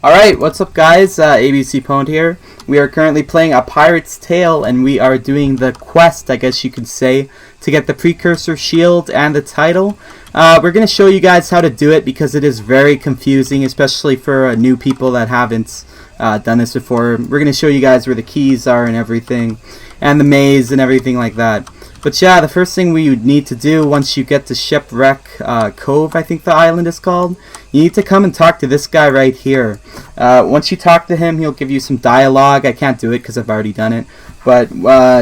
Alright, what's up guys? ABC Pwned here. We are currently playing A Pirate's Tale, and we are doing the quest, I guess you could say, to get the Precursor shield and the title. We're going to show you guys how to do it because it is very confusing, especially for new people that haven't done this before. We're going to show you guys where the keys are and everything, and the maze and everything like that. But yeah, the first thing we would need to do once you get to Shipwreck Cove, I think the island is called, you need to come and talk to this guy right here. Once you talk to him, he'll give you some dialogue. I can't do it because I've already done it. But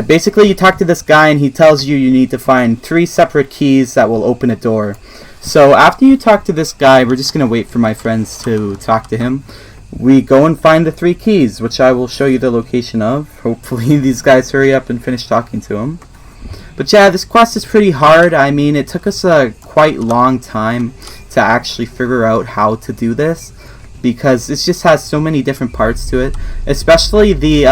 basically you talk to this guy and he tells you need to find 3 separate keys that will open a door. So after you talk to this guy, we're just going to wait for my friends to talk to him. We go and find the 3 keys, which I will show you the location of. Hopefully these guys hurry up and finish talking to him. But yeah, this quest is pretty hard. I mean, it took us a quite long time to actually figure out how to do this, because it just has so many different parts to it, especially the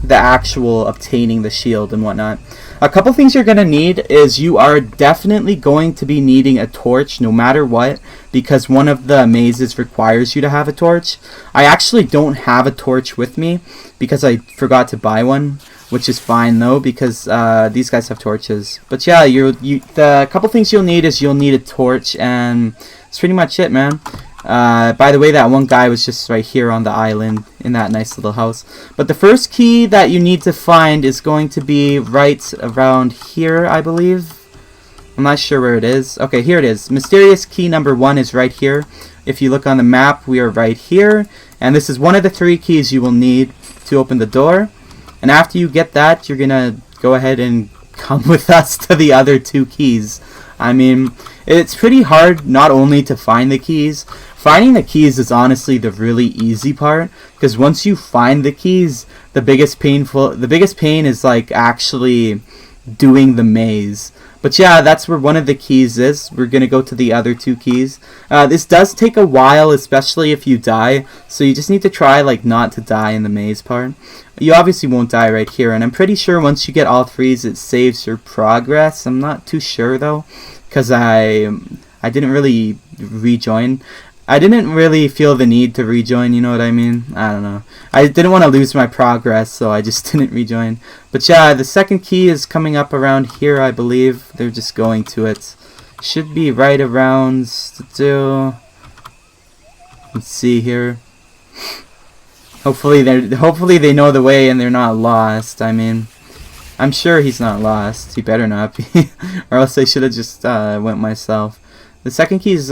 actual obtaining the shield and whatnot. A couple things you're going to need is you are definitely going to be needing a torch no matter what, because one of the mazes requires you to have a torch. I actually don't have a torch with me because I forgot to buy one, which is fine though, because these guys have torches. But yeah, the couple things you'll need is you'll need a torch, and that's pretty much it, man. By the way, that one guy was just right here on the island in that nice little house. But the first key that you need to find is going to be right around here, I believe. I'm not sure where it is. Okay, here it is. Mysterious key number 1 is right here. If you look on the map, we are right here. And this is one of the 3 keys you will need to open the door. And after you get that, you're gonna go ahead and come with us to the other 2 keys. I mean, it's pretty hard not only to find the keys. Finding the keys is honestly the really easy part, because once you find the keys, the biggest pain is like actually doing the maze. But yeah, that's where one of the keys is. We're gonna go to the other 2 keys. This does take a while, especially if you die, so you just need to try like not to die in the maze part. You obviously won't die right here, and I'm pretty sure once you get all 3s it saves your progress. I'm not too sure though, because I didn't really rejoin. I didn't really feel the need to rejoin, you know what I mean? I don't know. I didn't want to lose my progress, so I just didn't rejoin. But yeah, the second key is coming up around here, I believe. They're just going to it. Should be right around... Let's see here. Hopefully they know the way and they're not lost. I mean, I'm sure he's not lost. He better not be. Or else I should have just went myself. The second key is,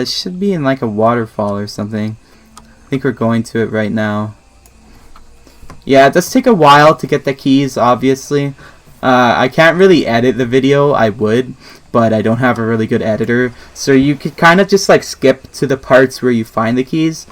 should be in like a waterfall or something. I think we're going to it right now. Yeah, it does take a while to get the keys, obviously. I can't really edit the video. I would, but I don't have a really good editor. So you could kind of just like skip to the parts where you find the keys.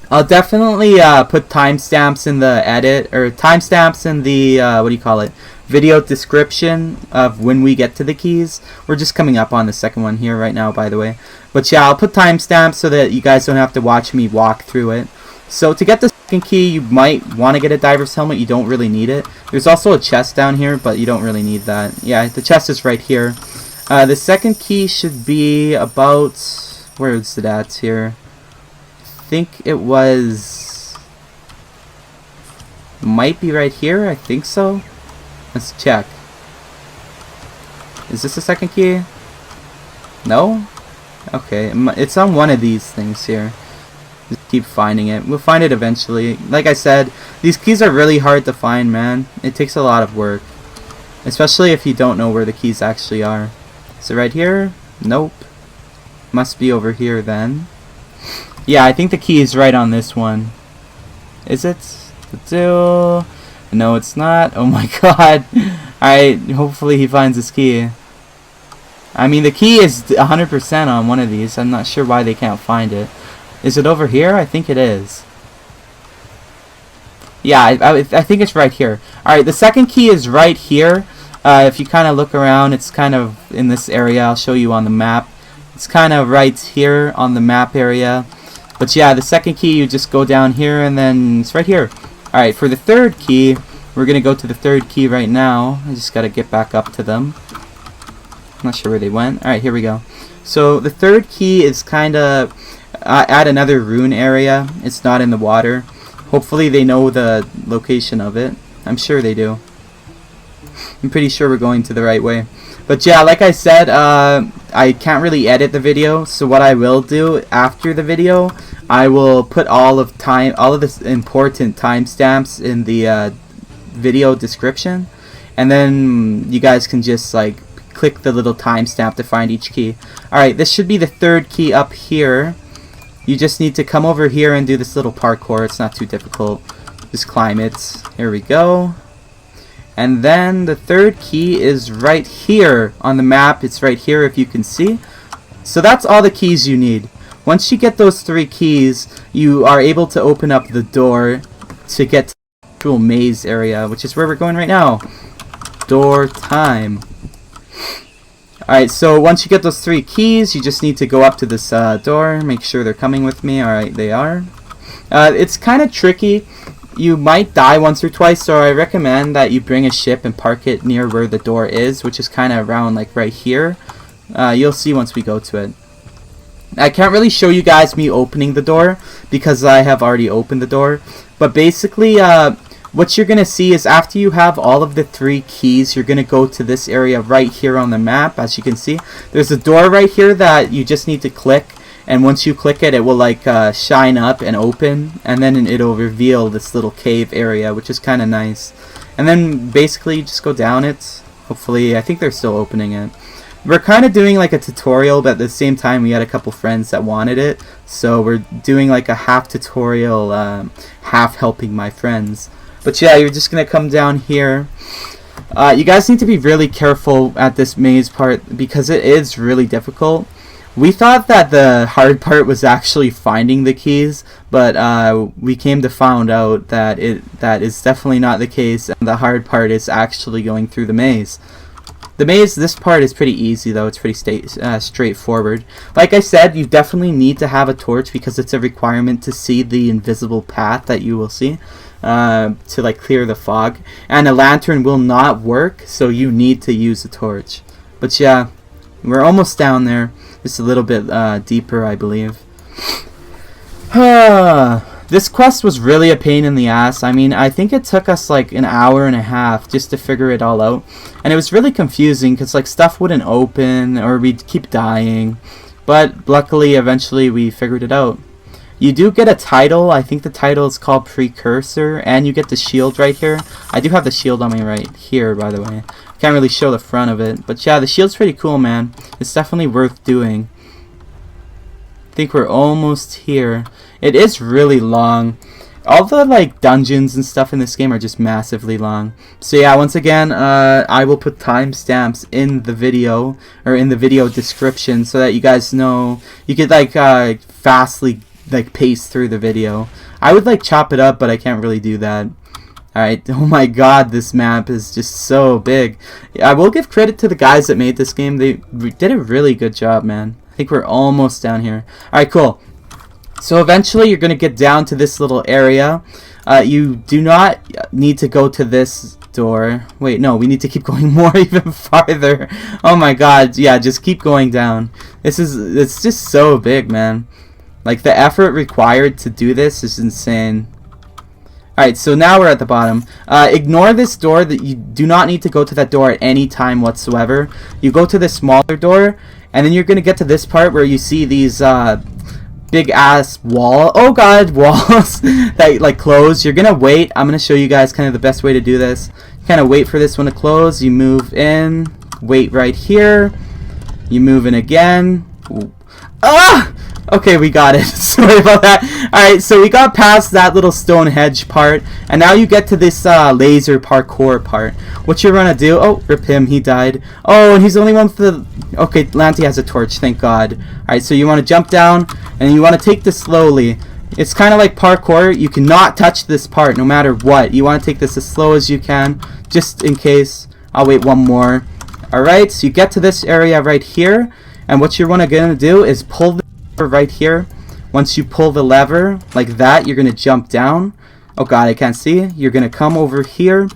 I'll definitely put timestamps in the edit, or timestamps in the, what do you call it? Video description of when we get to the keys. We're just coming up on the second one here right now, by the way. But yeah, I'll put timestamps so that you guys don't have to watch me walk through it. So to get the second key, you might want to get a diver's helmet. You don't really need it. There's also a chest down here, but you don't really need that. Yeah, the chest is right here. The second key should be about... Where is it at here? I think it was... Might be right here, I think so. Let's check. Is this the second key? No? Okay, it's on one of these things here. Just keep finding it. We'll find it eventually. Like I said, these keys are really hard to find, man. It takes a lot of work. Especially if you don't know where the keys actually are. Is it right here? Nope. Must be over here then. Yeah, I think the key is right on this one. Is it? No, it's not. Oh my god. Alright, hopefully he finds this key. I mean, the key is 100% on one of these. I'm not sure why they can't find it. Is it over here? I think it is. Yeah, I think it's right here. Alright, the second key is right here. If you kind of look around, it's kind of in this area. I'll show you on the map. It's kind of right here on the map area. But yeah, the second key, you just go down here and then it's right here. Alright, for the third key, we're going to go to the third key right now. I just got to get back up to them. I'm not sure where they went. Alright, here we go. So the third key is kind of add another rune area. It's not in the water. Hopefully they know the location of it. I'm sure they do. I'm pretty sure we're going to the right way. But yeah, like I said, I can't really edit the video, so what I will do after the video, I will put all of the important timestamps in the video description, and then you guys can just like click the little timestamp to find each key. Alright, this should be the third key up here. You just need to come over here and do this little parkour. It's not too difficult. Just climb it. Here we go. And then the third key is right here on the map. It's right here if you can see. So that's all the keys you need. Once you get those 3 keys, you are able to open up the door to get to the actual maze area, which is where we're going right now. Door time. Alright, so once you get those 3 keys, you just need to go up to this door. Make sure they're coming with me. Alright, they are. It's kind of tricky. You might die once or twice, so I recommend that you bring a ship and park it near where the door is, which is kind of around like right here. You'll see once we go to it. I can't really show you guys me opening the door because I have already opened the door. But basically, what you're going to see is after you have all of the 3 keys, you're going to go to this area right here on the map. As you can see, there's a door right here that you just need to click. And once you click it, it will like shine up and open, and then it'll reveal this little cave area, which is kind of nice. And then basically you just go down it. Hopefully, I think they're still opening it. We're kind of doing like a tutorial, but at the same time we had a couple friends that wanted it, so we're doing like a half tutorial, half helping my friends. But yeah, you're just gonna come down here. You guys need to be really careful at this maze part because it is really difficult. We thought that the hard part was actually finding the keys, but we came to find out that that is definitely not the case, and the hard part is actually going through the maze. The maze, this part is pretty easy though, it's pretty straightforward. Like I said, you definitely need to have a torch because it's a requirement to see the invisible path that you will see, to like clear the fog. And a lantern will not work, so you need to use a torch. But yeah, we're almost down there. Just a little bit deeper, I believe. This quest was really a pain in the ass. I mean, I think it took us like an hour and a half just to figure it all out. And it was really confusing because like stuff wouldn't open or we'd keep dying. But luckily, eventually we figured it out. You do get a title. I think the title is called Precursor. And you get the shield right here. I do have the shield on me right here, by the way. Can't really show the front of it. But yeah, the shield's pretty cool, man. It's definitely worth doing. I think we're almost here. It is really long. All the like dungeons and stuff in this game are just massively long. So yeah, once again, I will put timestamps in the video or in the video description so that you guys know. You could like fastly like pace through the video. I would like chop it up, but I can't really do that. Alright, oh my god, this map is just so big. I will give credit to the guys that made this game. They did a really good job, man. I think we're almost down here. Alright, cool. So eventually you're going to get down to this little area. You do not need to go to this door. Wait, no, we need to keep going more even farther. Oh my god, yeah, just keep going down. It's just so big, man. Like, the effort required to do this is insane. Alright, so now we're at the bottom. Ignore this door. That you do not need to go to that door at any time whatsoever. You go to the smaller door, and then you're going to get to this part where you see these big ass walls that like close. You're going to wait. I'm going to show you guys kind of the best way to do this. Kind of wait for this one to close. You move in. Wait right here. You move in again. Ooh. Ah! Okay, we got it. Sorry about that. Alright, so we got past that little stone hedge part, and now you get to this laser parkour part. What you're gonna do... Oh, rip him, he died. Oh, and he's the only one with the... Okay, Lanty has a torch, thank God. Alright, so you want to jump down, and you want to take this slowly. It's kind of like parkour. You cannot touch this part, no matter what. You want to take this as slow as you can, just in case. I'll wait one more. Alright, so you get to this area right here, and what you're gonna do is pull the right here. Once you pull the lever like that, you're gonna jump down. Oh god, I can't see. You're gonna come over here,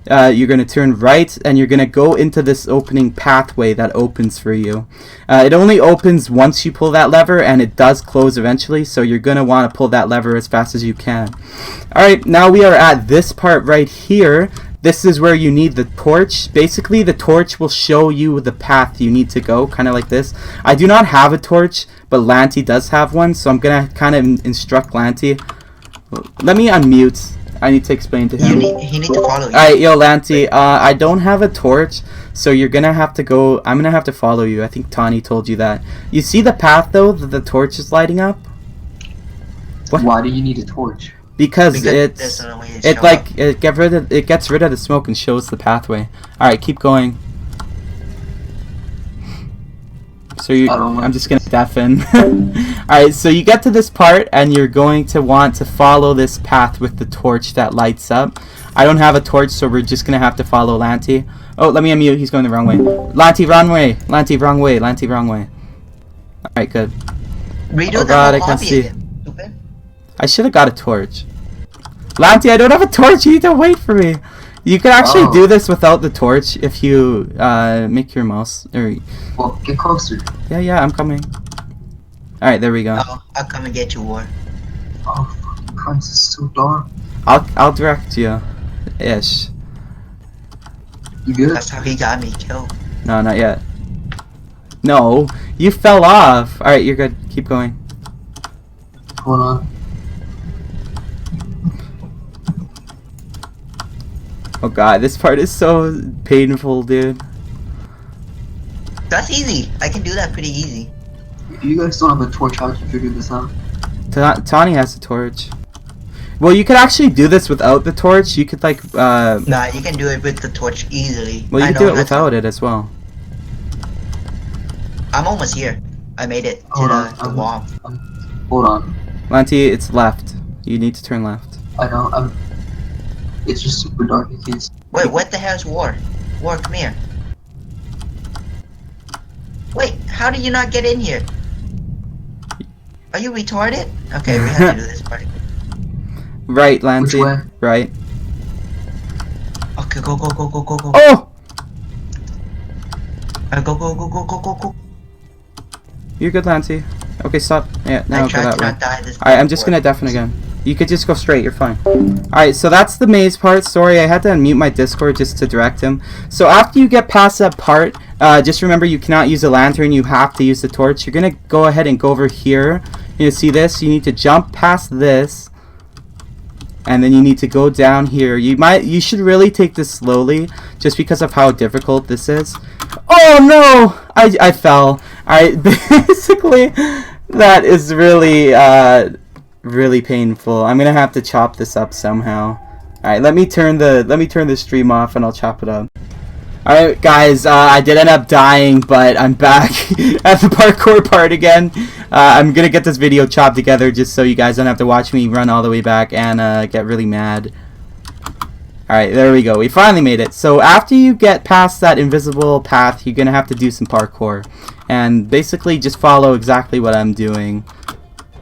you're going to turn right, and you're going to go into this opening pathway that opens for you. It only opens once you pull that lever, and it does close eventually, so you're going to want to pull that lever as fast as you can. Alright, now we are at this part right here. This is where you need the torch. Basically, the torch will show you the path you need to go, kind of like this. I do not have a torch, but Lanty does have one, so I'm going to kind of instruct Lanty. Let me unmute. I need to explain to him. He need to follow you. Alright, yo, Lanty, I don't have a torch, so you're going to have to go. I'm going to have to follow you. I think Tawny told you that. You see the path, though, that the torch is lighting up? What? Why do you need a torch? Because it gets rid of the smoke and shows the pathway. All right, keep going. So I'm just gonna deafen. All right, so you get to this part and you're going to want to follow this path with the torch that lights up. I don't have a torch, so we're just gonna have to follow Lanty. Oh, let me unmute. He's going the wrong way. Lanty, wrong way. Lanty, wrong way. Lanty, wrong way. All right, good. Oh God, I can see. I should have got a torch. Lanty, I don't have a torch. You need to wait for me. You can actually do this without the torch if you make your mouse. Well, get closer. Yeah, I'm coming. Alright, there we go. Oh, I'll come and get you, War. Oh, Christ, it's so dark. I'll direct you. Ish. You good? That's how he got me killed. No, not yet. No, you fell off. Alright, you're good. Keep going. Hold on. Oh god, this part is so painful, dude. That's easy. I can do that pretty easy. If you guys don't have a torch, how did you figure this out? Tawny has a torch. Well, you could actually do this without the torch. You could like Nah, you can do it with the torch easily. Well, you can do it without it as well. I'm almost here. I made it to the wall. Hold on. Lanty, it's left. You need to turn left. I know. It's just super dark. You can't see. Wait, what the hell is War? War, come here. Wait, how did you not get in here? Are you retarded? Okay, we have to do this part. Right, Lanty. Which way? Right. Okay, go. Oh! Go. You're good, Lanty. Okay, stop. Yeah, now go that way. Alright, I'm just gonna deafen again. You could just go straight, you're fine. Alright, so that's the maze part. Sorry, I had to unmute my Discord just to direct him. So after you get past that part, just remember you cannot use a lantern, you have to use the torch. You're gonna go ahead and go over here. You see this? You need to jump past this. And then you need to go down here. You should really take this slowly, just because of how difficult this is. Oh no! I fell. Alright, basically, that is really, really painful. I'm gonna have to chop this up somehow. Alright, let me turn the stream off and I'll chop it up. Alright guys, I did end up dying, but I'm back at the parkour part again. I'm gonna get this video chopped together just so you guys don't have to watch me run all the way back and get really mad. Alright, there we go. We finally made it. So after you get past that invisible path, you're gonna have to do some parkour. And basically just follow exactly what I'm doing.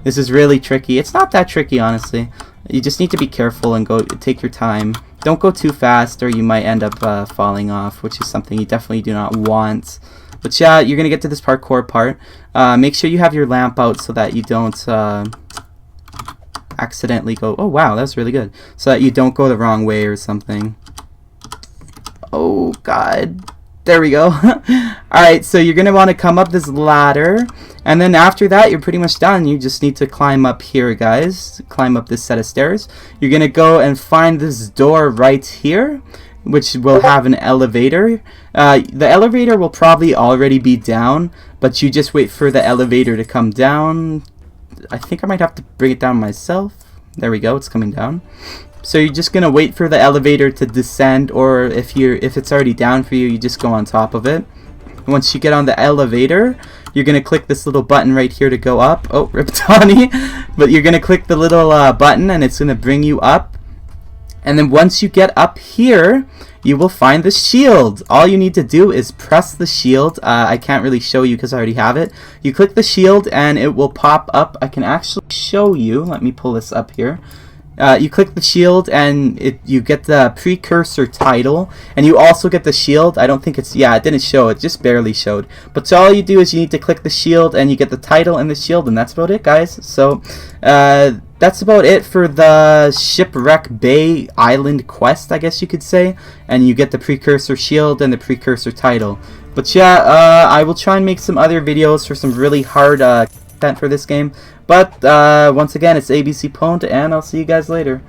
This is really tricky. It's not that tricky, honestly. You just need to be careful and take your time. Don't go too fast or you might end up falling off, which is something you definitely do not want. But yeah, you're going to get to this parkour part. Make sure you have your lamp out so that you don't accidentally go... Oh wow, that was really good. So that you don't go the wrong way or something. Oh god. There we go. Alright, so you're going to want to come up this ladder. And then after that, you're pretty much done. You just need to climb up here, guys. Climb up this set of stairs. You're going to go and find this door right here, which will have an elevator. The elevator will probably already be down, but you just wait for the elevator to come down. I think I might have to bring it down myself. There we go. It's coming down. So you're just gonna wait for the elevator to descend, or if it's already down for you, you just go on top of it. Once you get on the elevator, you're gonna click this little button right here to go up. Oh, rip Tawny. But you're gonna click the little button, and it's gonna bring you up. And then once you get up here, you will find the shield. All you need to do is press the shield. I can't really show you because I already have it. You click the shield, and it will pop up. I can actually show you. Let me pull this up here. You click the shield and you get the Precursor title, and you also get the shield. I don't think it's, yeah, it didn't show, it just barely showed. But so all you do is you need to click the shield and you get the title and the shield, and that's about it, guys. So that's about it for the Shipwreck Bay Island quest, I guess you could say. And you get the Precursor shield and the Precursor title. But yeah, I will try and make some other videos for some really hard content for this game. But once again, it's ABC Pwned, and I'll see you guys later.